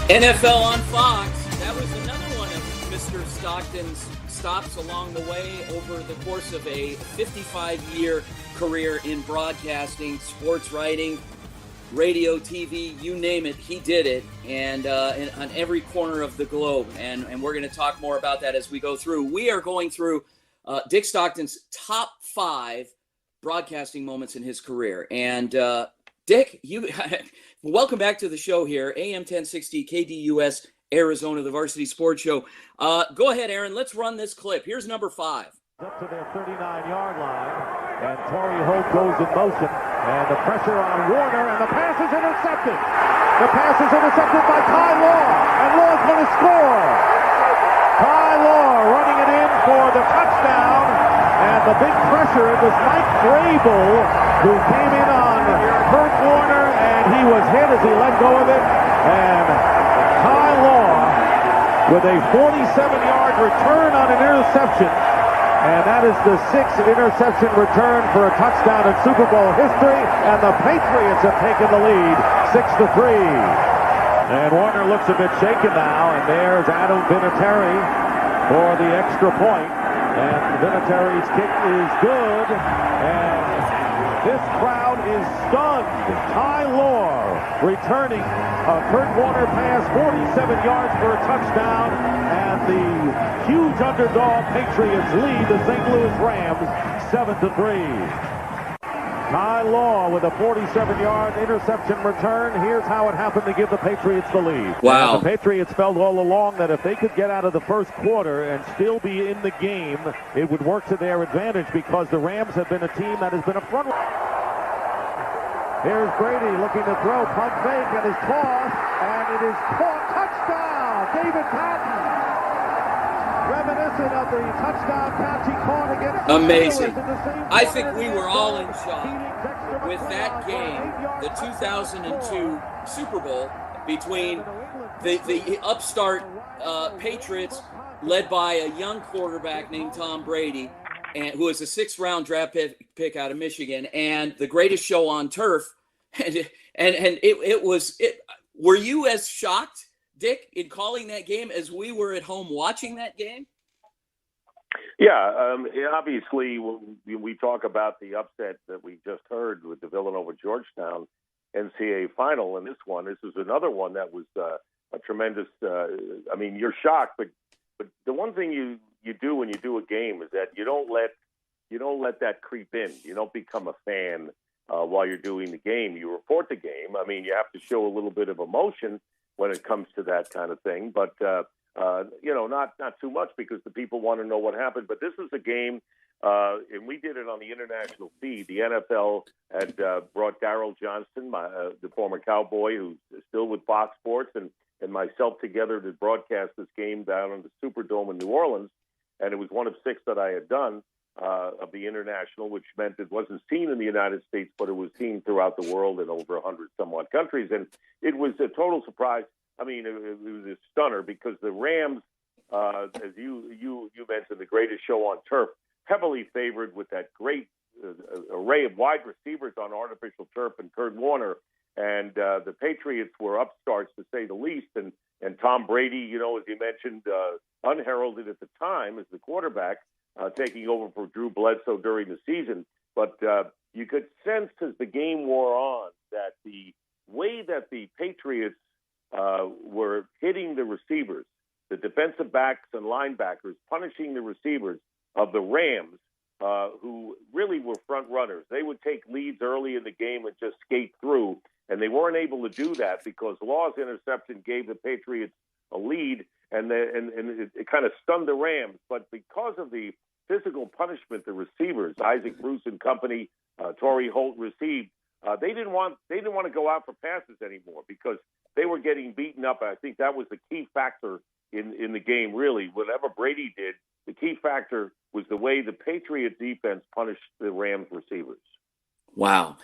NFL on Fox. That was another one of Mr. Stockton's stops along the way over the course of a 55-year career in broadcasting, sports writing, radio, TV, you name it, he did it, and on every corner of the globe. And we're going to talk more about that as we go through. We are going through Dick Stockton's top 5 broadcasting moments in his career. And Dick, you welcome back to the show here, AM 1060 KDUS Arizona, the Varsity Sports Show. Go ahead, Aaron. Let's run this clip. Here's number 5. Up to their 39-yard line, and Torrey Holt goes in motion, and the pressure on Warner, and the pass is intercepted. The pass is intercepted by Ty Law, and Law's going to score. Ty Law running it in for the touchdown, and the big pressure, it was Mike Vrabel who came in on Kurt Warner, and he was hit as he let go of it, and Ty Law with a 47-yard return on an interception. And that is the 6th interception return for a touchdown in Super Bowl history. And the Patriots have taken the lead 6-3. And Warner looks a bit shaken now. And there's Adam Vinatieri for the extra point. And Vinatieri's kick is good. And this crowd is stunned. Ty Law returning a Kurt Warner pass, 47 yards for a touchdown. And the huge underdog Patriots lead the St. Louis Rams 7-3. Ty Law with a 47-yard interception return. Here's how it happened to give the Patriots the lead. Wow. And the Patriots felt all along that if they could get out of the first quarter and still be in the game, it would work to their advantage because the Rams have been a team that has been a front runner. Here's Brady looking to throw, pump fake, and is tossed, and it is caught. Touchdown! David Patton! Reminiscent of the touchdown catch he caught against the Amazing. Steelers. I think we were all in shock with that game, the 2002 Super Bowl, between the upstart Patriots led by a young quarterback named Tom Brady, and who was a 6th-round draft pick out of Michigan, and the greatest show on turf. And it was. Were you as shocked, Dick, in calling that game as we were at home watching that game? Yeah, obviously, we talk about the upset that we just heard with the Villanova-Georgetown NCAA final, and this is another one that was a tremendous. I mean, you're shocked, but the one thing you do when you do a game is that you don't let that creep in. You don't become a fan while you're doing the game. You report the game. I mean, you have to show a little bit of emotion when it comes to that kind of thing, but not too much because the people want to know what happened. But this was a game, and we did it on the international feed. The NFL had brought Darryl Johnston, the former Cowboy, who's still with Fox Sports, and myself together to broadcast this game down in the Superdome in New Orleans. And it was one of 6 that I had done of the international, which meant it wasn't seen in the United States, but it was seen throughout the world in over 100 somewhat countries. And it was a total surprise. I mean, it was a stunner because the Rams, as you mentioned, the greatest show on turf, heavily favored with that great array of wide receivers on artificial turf and Kurt Warner. And the Patriots were upstarts, to say the least. And Tom Brady, as you mentioned, unheralded at the time as the quarterback, taking over for Drew Bledsoe during the season. But you could sense as the game wore on that the way that the Patriots were hitting the receivers, the defensive backs and linebackers, punishing the receivers of the Rams, who really were front runners. They would take leads early in the game and just skate through, and they weren't able to do that because Law's interception gave the Patriots a lead, and it kind of stunned the Rams. But because of the physical punishment the receivers, Isaac Bruce and company, Torrey Holt received, they didn't want to go out for passes anymore because they were getting beaten up. I think that was the key factor in the game, really. Whatever Brady did, the key factor was the way the Patriot defense punished the Rams receivers. Wow.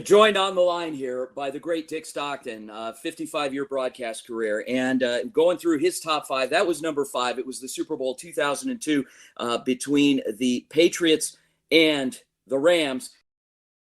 Joined on the line here by the great Dick Stockton, 55-year broadcast career, and going through his top 5. That was number 5. It was the Super Bowl 2002 between the Patriots and the Rams.